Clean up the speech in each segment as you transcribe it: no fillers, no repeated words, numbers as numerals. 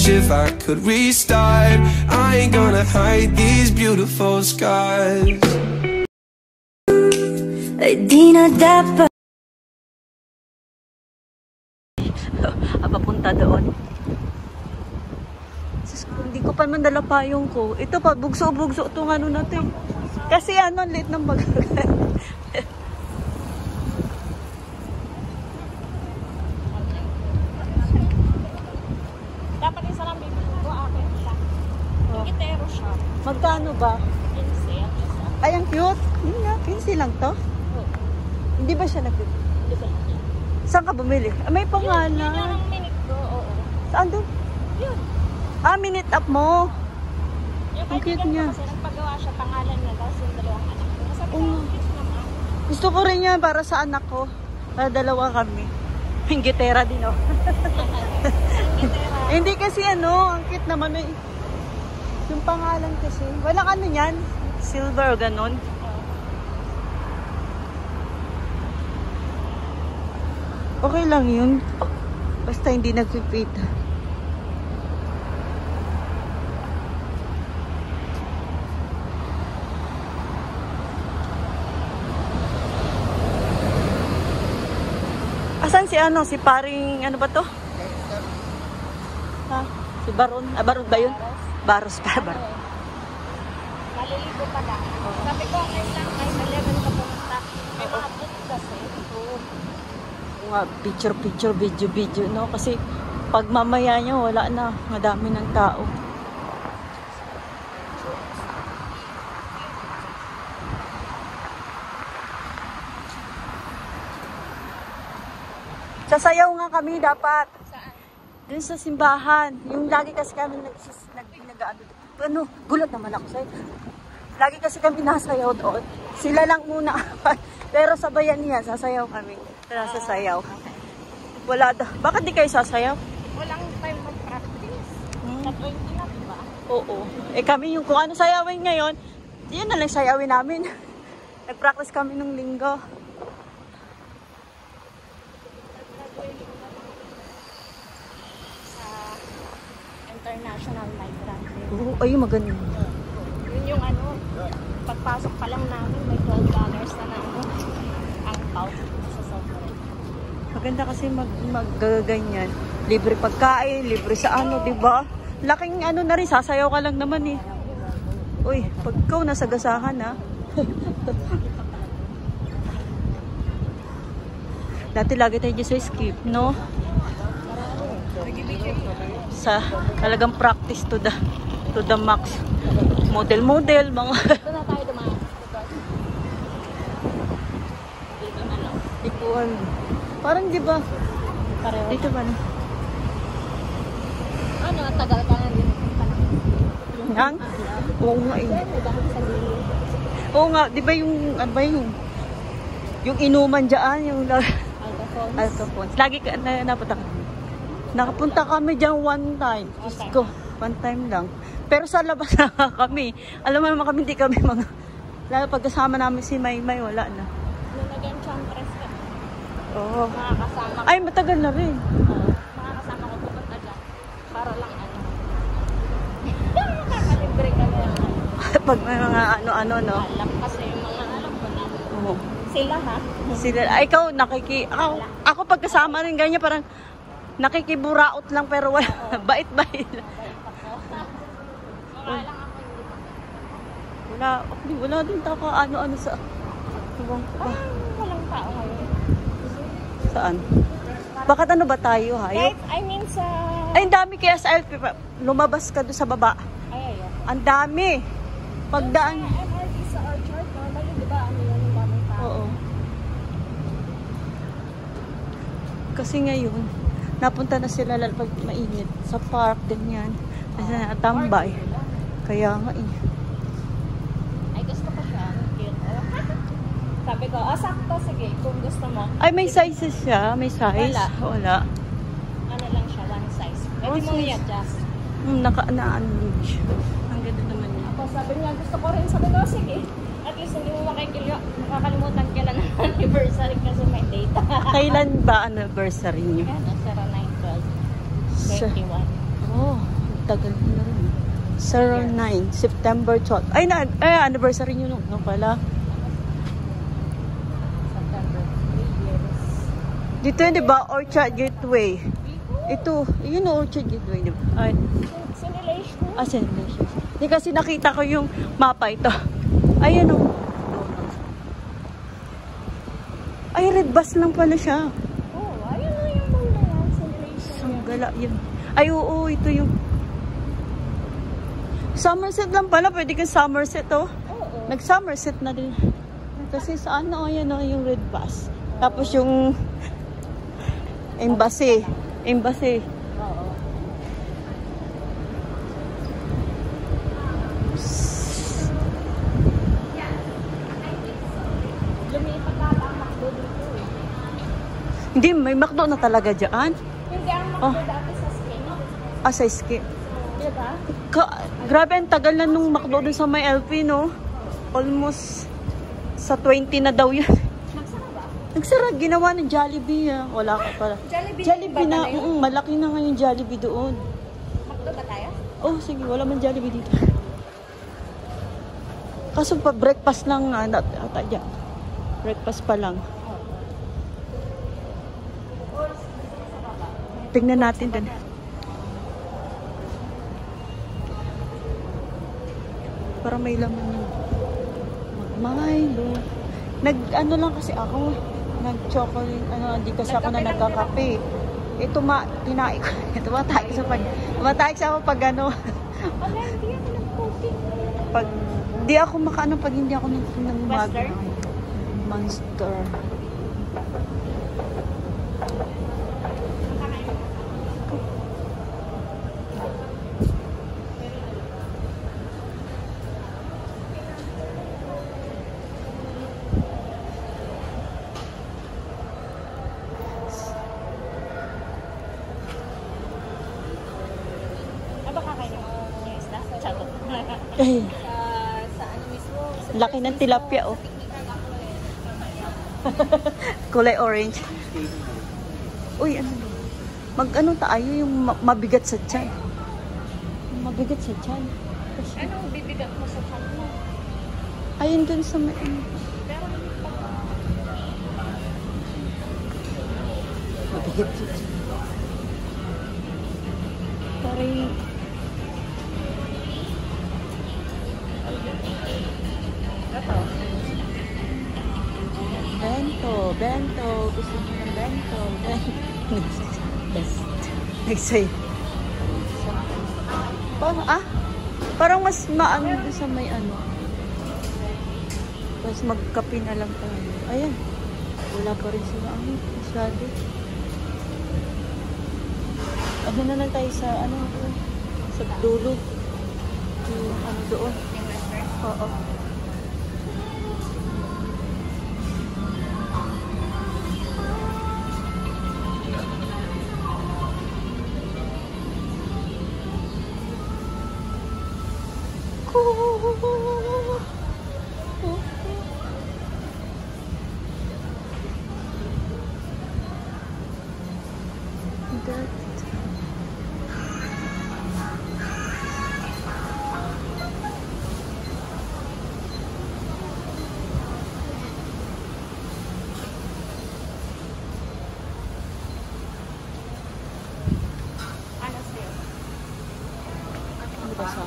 wish if I could restart. I ain't gonna hide these beautiful scars. Ay di na dapat papunta doon. Hindi ko pa man dala payong ko. Ito pa, bugso-bugso itong ano natin. Kasi ano, late ng magagal. Dapat isa lang bibili ko, akin siya. Gitero siya. Magkano ba? 15. Ay, ang cute. Hindi nga, 15 lang to. Hindi ba siya nag-cute? Hindi ba? Saan ka bumili? May pangalan. Yun yung minute ko, oo. Saan doon? Yun. Minute up mo. Yung ang cute kaibigan niya. ko kasi nagpagawa siya, pangalan niya, tapos yung dalawang anak ko. Sabi ko, cute naman. Gusto ko rin yan para sa anak ko. Para dalawa kami. Yung gitera din, oh. Hindi kasi ano, ang cute naman. Yung pangalan kasi. Walang ano yan. Silver o ganon. Okay lang yun. Basta hindi nag-fit. Asan si ano? Si paring ano ba to? Ha? Si Baron? Baron ba yun? Baros pa. Baron. Maliligo pa lang. Sabi ko, okay lang, kahit 11 ka pumunta. May mga boot kasi. Picture, video, no? Kasi pag mamaya niya, wala na. Madami ng tao. Sasayaw nga kami dapat. Saan? Dun sa simbahan. Yung lagi kasi kami ano, gulat naman ako sa'yo. Lagi kasi kami nasayaw doon. Sila lang muna. Pero sabayan niya, sasayaw kami. Tara, sasayaw. Wala daw. Bakit di kayo sasayaw? Walang time mag-practice. Sa 20 na, diba? Oo. Kami yung kung ano sayawin ngayon, yun na lang sayawin namin. Nag-practice kami nung linggo. Sa International Migrant. Oo, ayun maganda. Yun yung ano, pagpasok pa lang namin, may $12 na ano, ang pouch sa software. Maganda kasi maggaganyan. Libre pagkain, libre sa ano, di ba? Laking ano na rin, sasayaw ka lang naman eh. Uy, pag ikaw nasa gasahan ha. Dati lagi tayo dyan sa skip, no? Sa talagang practice to the max. Model, mga... Ito na tayo dumaan. Dito na lang. Ikuan. Parang di ba? Pareho. Dito ba na? Ano, tagal ka na din. Yang? Oo nga eh. Oo nga, di ba yung, ano ba yung inuman dyan, yung Alcapons. Lagi ka napunta kami. Nakapunta kami dyan one time. Diyos ko, one time lang. Pero sa labas na kami. Alam mo naman kami, hindi kami mga... Lalo pagkasama namin si Maymay, wala na. Naging champress ka. Oo. Makakasama ko. Ay, matagal na rin. Makakasama ko pupunta dyan. Para lang ano. Makakalibre ka na lang. Pag may mga ano-ano, no? Alam kasi yung mga alam ko na. Oo. Sila ha? Sila, ay, ikaw, ako pagkasama rin ganyan, parang nakikiburaot lang, pero wala, bait-bait lang. Wala lang ako. Wala din tao ano-ano sa... Walang tao ngayon. Saan? Bakit ano ba tayo, hayop? I mean sa... Ay, ang dami kaya sa lumabas ka doon sa baba. Ay. Ang dami. Pagdaan. Sa MRT sa Orchard, normally, di ba, ano yun, yung daming tao? Oo. Kasi ngayon, napunta na sila pag mainit. Sa park, ganyan. Kasi natambay. Kaya nga eh. Ay, gusto ko siya. Cute. Sabi ko, sakto, sige, kung gusto mo. Ay, may sizes siya. May size. Wala. Ano lang siya, one size. Pwede mo i-adjust. Naka-anaan siya. Ang ganda naman niya. Ako, sabi niya, gusto ko rin. Sabi ko, sige. At least hindi mo makakalimutan kailan ang anniversary kasi may data. Kailan ba anniversary niyo? Ano, 09/12/21. Oh. tagal na rin. 09, September 12. Ay, anniversary nyo no pala. September 3 years. Dito yun, di ba? Orchard Gateway. Ito, yun o, Orchard Gateway, di ba? Ay, Simulation. simulation. Hindi kasi nakita ko yung mapa ito. Ayan o. Ay, red bus lang pala siya. Oh, ayun na yung mall na yan. Simulation. Sanggala, yun. Ay, oo, ito yung Somerset lang pala. Pwede kang Somerset, oh. Oo. Nag-Somerset na din. Kasi saan na, ayan o, yung red bus. Tapos yung embassy. Embassy. Oo. Lumipat na ang McDo dito eh. Hindi, may McDo na talaga dyan. Hindi ang McDo Oh. dati sa skin. Sa skip. Diba? Grabe, ang tagal na nung McDo dun sa may LP, no? Almost sa 20 na daw yan. Nagsara ba? Nagsara, ginawa ng Jollibee. Wala ka pala. Jollibee na, malaki na ngayon Jollibee doon. McDo ba tayo? Oh, sige, wala man Jollibee dito. Kaso pa breakfast lang ata dyan. Breakfast pa lang. Tingnan natin din. Para may laman yun. Milo. Ano lang kasi ako. Nag-chocolate. Hindi kasi ako na nagkakape. Tinaik ko. Tumataik sa ako pag ano. Wala, hindi ako nag-coffee. Pag, hindi ako makaano pag hindi ako ng Monster? Monster. Ano ba kakainin mo? Yung isda? Chato. Ay, Sa ano mismo? laki ng tilapia, oh. Kulay orange. Uy, ano ba? Mag-ano tayo yung mabigat sa tiyan. Mabigat sa tiyan. Kasi, Anong bibigat mo sa chan mo? ayun dun sa may ano. Pero Mabigat sa tiyan. Parang ito. Bento. Gusto mo ng bento. Nagsay. Parang mas maano doon sa may ano. Tapos magkape na lang tayo. Ayan. Wala pa rin sila. Masyado. Ano na lang tayo sa ano. Sa dulo. Yung ano doon. Yung restaurant. Oo. Ano sa'yo? Ano ba sa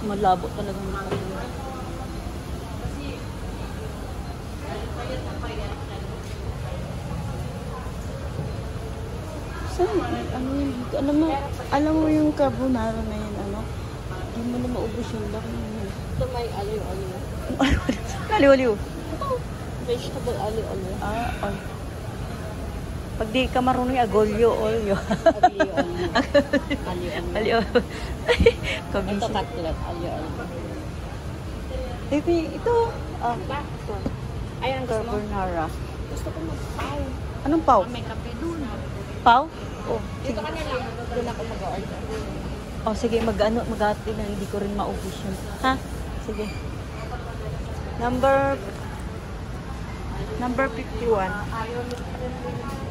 malabo talaga ng kanila. Saan? Ano yun? Alam mo yung carbonara na yun, ano? Hindi mo na maubos yung laki na yun. Ito may aliw-aliw. Aliw-aliw. Vegetable aliw-aliw. Oh. Pag di ka marunong agolyo, olyo. Aliw-aliw. Aliw. Ito Kabisi. katulad aliw-aliw. Ito. Ba? Ito. Ayan, gusto mo? Carbonara. Gusto ko mag-pau. Anong pau? May kape doon. Pau? Oh, Dito ka na lang. Doon ako mag-order. oh sige, mag-ati na hindi ko rin maubos yun. Ha? Sige. Number 51.